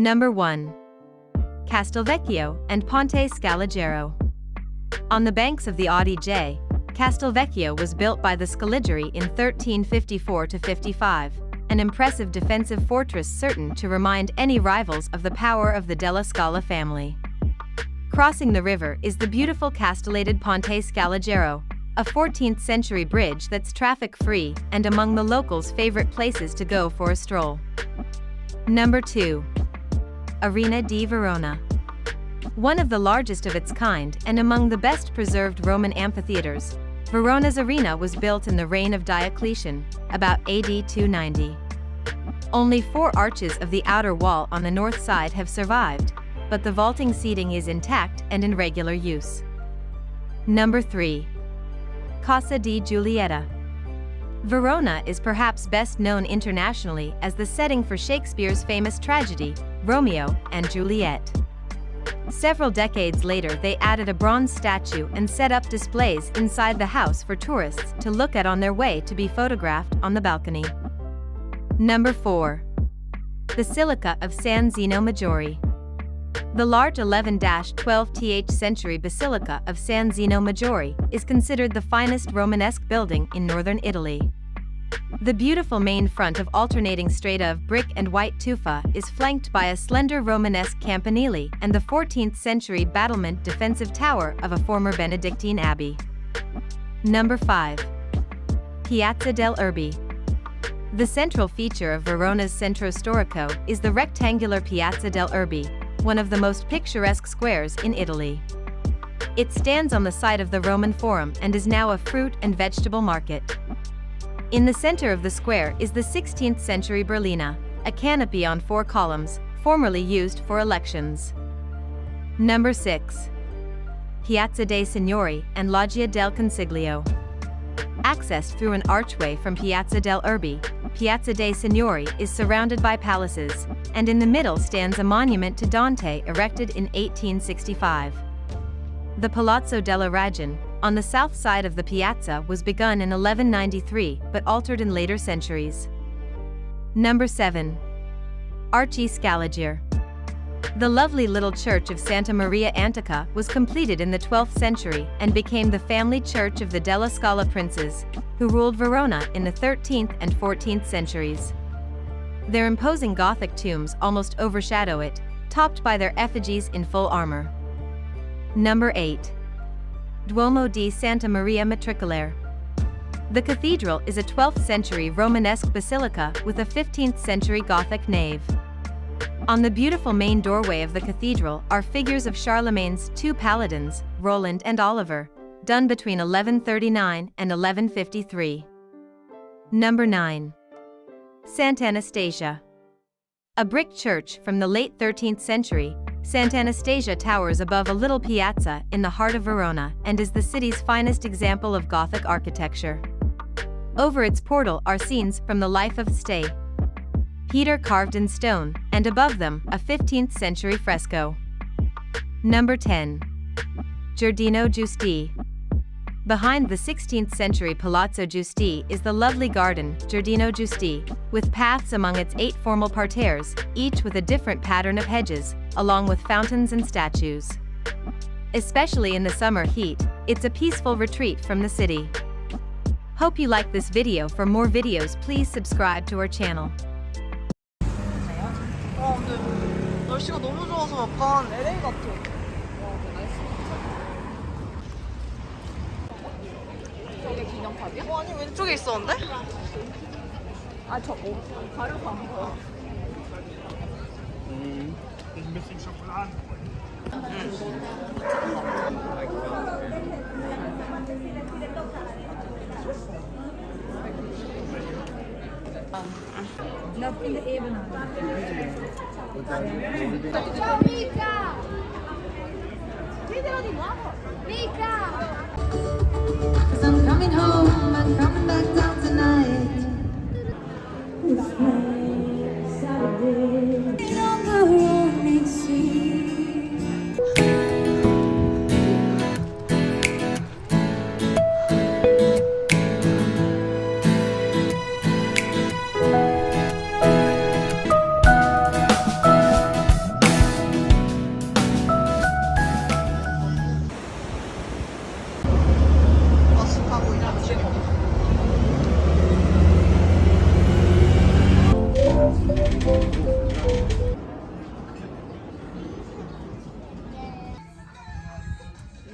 Number 1. Castelvecchio and Ponte Scaligero. On the banks of the Adige, Castelvecchio was built by the Scaligeri in 1354–55, an impressive defensive fortress certain to remind any rivals of the power of the Della Scala family. Crossing the river is the beautiful castellated Ponte Scaligero, a 14th-century bridge that's traffic-free and among the locals' favorite places to go for a stroll. Number 2. Arena di Verona. One of the largest of its kind and among the best-preserved Roman amphitheaters, Verona's arena was built in the reign of Diocletian, about AD 290. Only 4 arches of the outer wall on the north side have survived, but the vaulting seating is intact and in regular use. Number 3. Casa di Giulietta. Verona is perhaps best known internationally as the setting for Shakespeare's famous tragedy, Romeo and Juliet. Several decades later, they added a bronze statue and set up displays inside the house for tourists to look at on their way to be photographed on the balcony. Number 4. Basilica of San Zeno Maggiore. The large 11–12th century Basilica of San Zeno Maggiore is considered the finest Romanesque building in northern Italy. The beautiful main front of alternating strata of brick and white tufa is flanked by a slender Romanesque campanile and the 14th-century battlement defensive tower of a former Benedictine abbey. Number 5. Piazza del Erbe. The central feature of Verona's Centro Storico is the rectangular Piazza del Erbe, one of the most picturesque squares in Italy. It stands on the site of the Roman Forum and is now a fruit and vegetable market. In the center of the square is the 16th-century Berlina, a canopy on 4 columns, formerly used for elections. Number 6. Piazza dei Signori and Loggia del Consiglio. Accessed through an archway from Piazza del Erbe, Piazza dei Signori is surrounded by palaces, and in the middle stands a monument to Dante erected in 1865. The Palazzo della Ragione, on the south side of the piazza, was begun in 1193 but altered in later centuries. Number 7. Arci Scaligere. The lovely little church of Santa Maria Antica was completed in the 12th century and became the family church of the Della Scala princes, who ruled Verona in the 13th and 14th centuries. Their imposing Gothic tombs almost overshadow it, topped by their effigies in full armor. Number 8. Duomo di Santa Maria Matricolare. The cathedral is a 12th-century Romanesque basilica with a 15th-century Gothic nave. On the beautiful main doorway of the cathedral are figures of Charlemagne's 2 paladins, Roland and Oliver, done between 1139 and 1153. Number 9. Santa Anastasia. A brick church from the late 13th century, Santa Anastasia towers above a little piazza in the heart of Verona and is the city's finest example of Gothic architecture. Over its portal are scenes from the life of Ste. Peter carved in stone, and above them, a 15th-century fresco. Number 10. Giardino Giusti. Behind the 16th-century Palazzo Giusti is the lovely garden, Giardino Giusti, with paths among its 8 formal parterres, each with a different pattern of hedges, along with fountains and statues. Especially in the summer heat, it's a peaceful retreat from the city. Hope you like this video. For more videos, please subscribe to our channel. 근데 날씨가 너무 좋아서 약간 LA 같아. 저게 기념탑이야? 아니 왼쪽에 있었는데? 가려서 안 보여. Ein bisschen Schokolade. Dat in de Ebene. Ciao Mica! Mica! Cause I'm coming home, I'm coming back down tonight. It's Saturday on the rolling sea.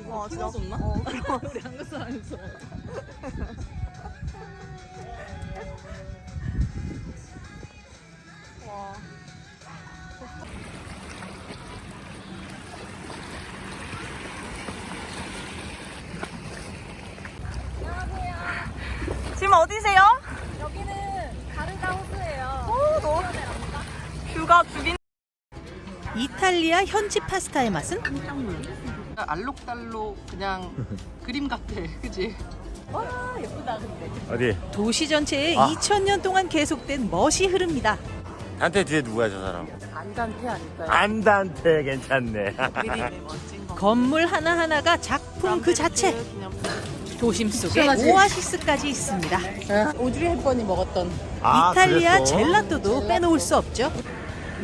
와, 진짜 키워줬나? 우리 한국 사람처럼. 와. 지금 어디세요? 여기는 가르다 호수예요. 오, 너무 뷰가 죽인. 이탈리아 현지 파스타의 맛은? 알록달록 그냥 그림 같아, 그지? 와 예쁘다 근데. 어디? 도시 전체에 아. 2000년 동안 계속된 멋이 흐릅니다. 단테 뒤에 누구야 저 사람? 안단테 아닐까요? 안 단테 괜찮네. 그림이 멋진 거. 건물 하나하나가 작품 그 자체. 도심 속에 오아시스까지 있습니다. 오드리 헵번이 먹었던. 이탈리아 그랬어? 젤라또도 빼놓을 수 없죠.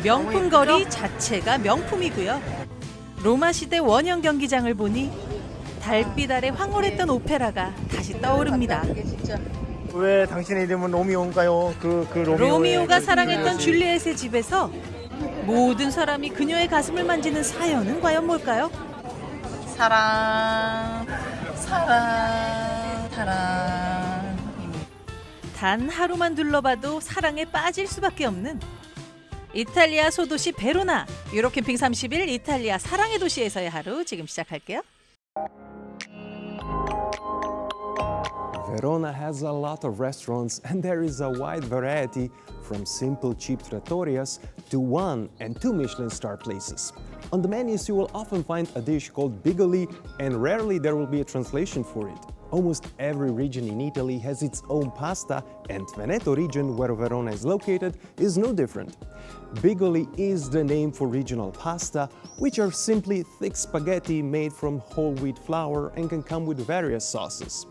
명품 거리 자체가 명품이고요. 로마 시대 원형 경기장을 보니 달빛 아래 황홀했던 오페라가 다시 떠오릅니다. 왜 당신의 이름은 로미오인가요? 그 로미오가 사랑했던 줄리엣의 집에서 모든 사람이 그녀의 가슴을 만지는 사연은 과연 뭘까요? 사랑. 단 하루만 둘러봐도 사랑에 빠질 수밖에 없는 이탈리아 소도시 베로나. 유럽 캠핑 30일 이탈리아 사랑의 도시에서의 하루 지금 시작할게요. Verona has a lot of restaurants and there is a wide variety from simple cheap trattorias to 1 and 2 Michelin star places. On the menus you will often find a dish called bigoli and rarely there will be a translation for it. Almost every region in Italy has its own pasta and Veneto region, where Verona is located, is no different. Bigoli is the name for regional pasta, which are simply thick spaghetti made from whole wheat flour and can come with various sauces.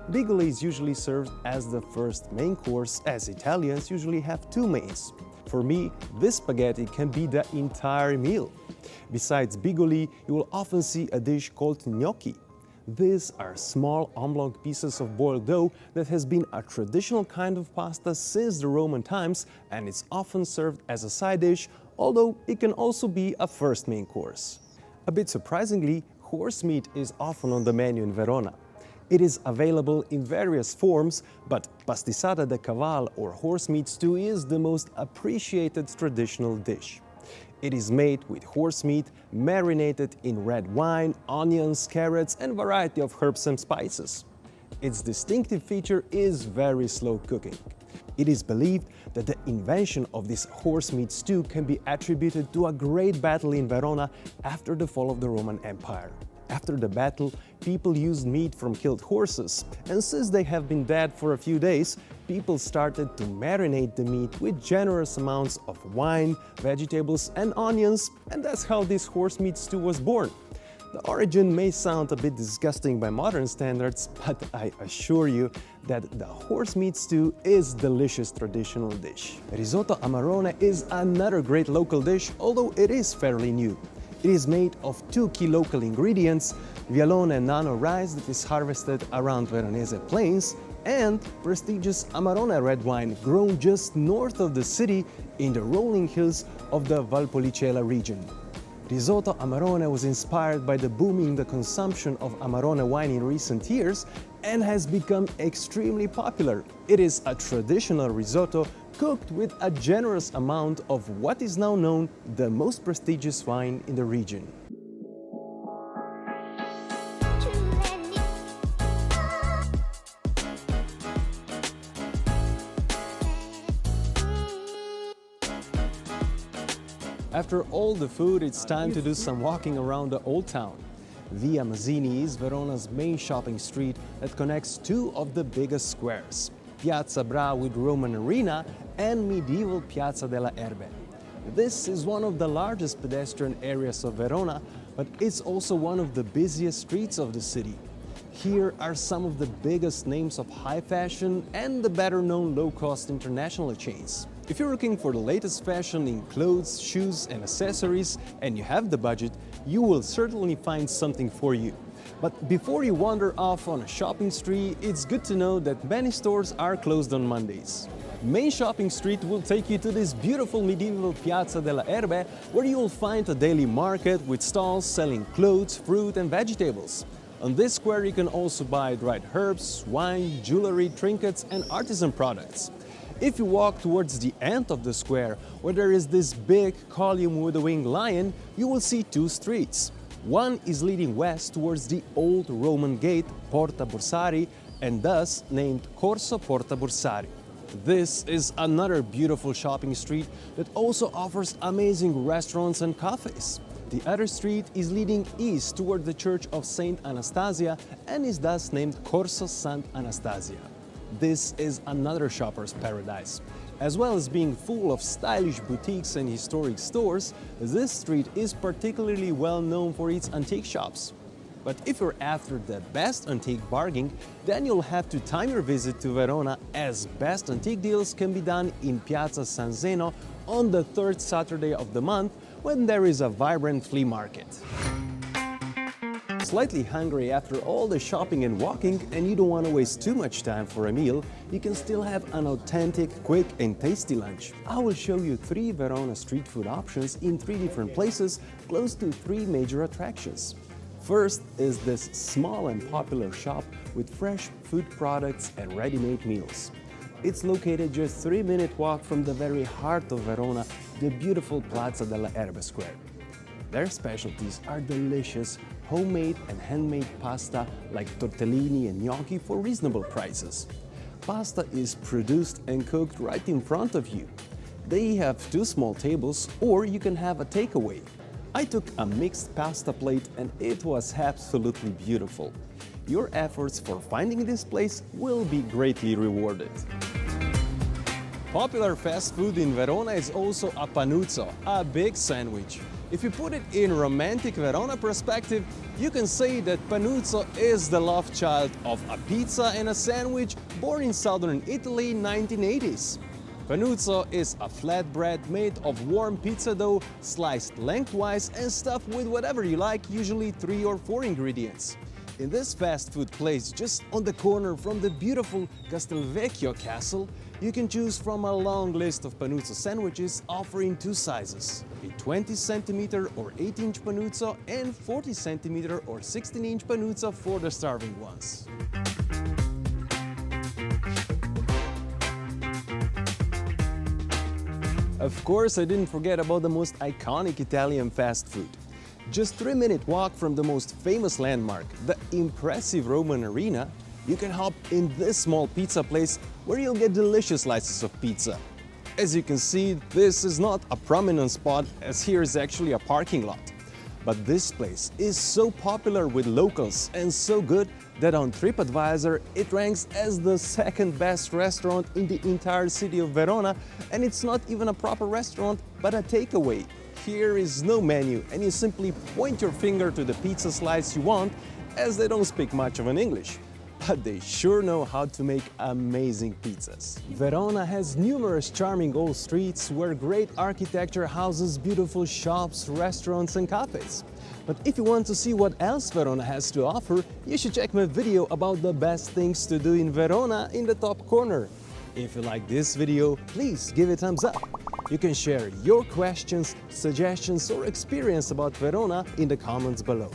Bigoli is usually served as the first main course, as Italians usually have two mains. For me, this spaghetti can be the entire meal. Besides bigoli, you will often see a dish called gnocchi. These are small oblong pieces of boiled dough that has been a traditional kind of pasta since the Roman times, and it's often served as a side dish, although it can also be a first main course. A bit surprisingly, horse meat is often on the menu in Verona. It is available in various forms, but pastisada de caval or horse meat stew is the most appreciated traditional dish. It is made with horse meat marinated in red wine, onions, carrots, and a variety of herbs and spices. Its distinctive feature is very slow cooking. It is believed that the invention of this horse meat stew can be attributed to a great battle in Verona after the fall of the Roman Empire. After the battle, people used meat from killed horses, and since they have been dead for a few days, people started to marinate the meat with generous amounts of wine, vegetables, and onions, and that's how this horse meat stew was born. The origin may sound a bit disgusting by modern standards, but I assure you that the horse meat stew is a delicious traditional dish. Risotto Amarone is another great local dish, although it is fairly new. It is made of two key local ingredients, Vialone and Nano rice that is harvested around Veronese plains, and prestigious Amarone red wine grown just north of the city in the rolling hills of the Valpolicella region. Risotto Amarone was inspired by the boom in the consumption of Amarone wine in recent years and has become extremely popular. It is a traditional risotto cooked with a generous amount of what is now known the most prestigious wine in the region. After all the food, it's time to do some walking around the Old Town. Via Mazzini is Verona's main shopping street that connects two of the biggest squares, Piazza Bra with Roman Arena and medieval Piazza della Erbe. This is one of the largest pedestrian areas of Verona, but it's also one of the busiest streets of the city. Here are some of the biggest names of high fashion and the better-known low-cost international chains. If you're looking for the latest fashion in clothes, shoes, and accessories, and you have the budget, you will certainly find something for you. But before you wander off on a shopping spree, it's good to know that many stores are closed on Mondays. Main Shopping Street will take you to this beautiful medieval Piazza della Erbe, where you will find a daily market with stalls selling clothes, fruit, and vegetables. On this square you can also buy dried herbs, wine, jewelry, trinkets and artisan products. If you walk towards the end of the square, where there is this big column with a winged lion, you will see two streets. One is leading west towards the old Roman gate, Porta Borsari, and thus named Corso Porta Borsari. This is another beautiful shopping street that also offers amazing restaurants and cafes. The other street is leading east toward the Church of Saint Anastasia and is thus named Corso Sant Anastasia. This is another shopper's paradise. As well as being full of stylish boutiques and historic stores, this street is particularly well known for its antique shops. But if you're after the best antique bargain, then you'll have to time your visit to Verona, as best antique deals can be done in Piazza San Zeno on the third Saturday of the month, when there is a vibrant flea market. Slightly hungry after all the shopping and walking, and you don't want to waste too much time for a meal, you can still have an authentic, quick and tasty lunch. I will show you 3 Verona street food options in 3 different places close to 3 major attractions. First is this small and popular shop with fresh food products and ready-made meals. It's located just 3-minute walk from the very heart of Verona, the beautiful Piazza della Erba Square. Their specialties are delicious, homemade and handmade pasta like tortellini and gnocchi for reasonable prices. Pasta is produced and cooked right in front of you. They have 2 small tables, or you can have a takeaway. I took a mixed pasta plate and it was absolutely beautiful. Your efforts for finding this place will be greatly rewarded. Popular fast food in Verona is also a panuzzo, a big sandwich. If you put it in romantic Verona perspective, you can say that panuzzo is the love child of a pizza and a sandwich born in southern Italy in 1980s. Panuzzo is a flatbread made of warm pizza dough, sliced lengthwise and stuffed with whatever you like, usually 3 or 4 ingredients. In this fast food place, just on the corner from the beautiful Castelvecchio castle, you can choose from a long list of panuzzo sandwiches offering 2 sizes, a 20 cm or 8-inch panuzzo and 40 cm or 16-inch panuzzo for the starving ones. Of course, I didn't forget about the most iconic Italian fast food. Just 3-minute walk from the most famous landmark, the impressive Roman Arena, you can hop in this small pizza place where you'll get delicious slices of pizza. As you can see, this is not a prominent spot, as here is actually a parking lot. But this place is so popular with locals and so good that on TripAdvisor it ranks as the 2nd best restaurant in the entire city of Verona, and it's not even a proper restaurant but a takeaway. Here is no menu and you simply point your finger to the pizza slice you want, as they don't speak much of an English. But they sure know how to make amazing pizzas. Verona has numerous charming old streets where great architecture houses beautiful shops, restaurants and cafes. But if you want to see what else Verona has to offer, you should check my video about the best things to do in Verona in the top corner. If you like this video, please give it a thumbs up. You can share your questions, suggestions or experience about Verona in the comments below.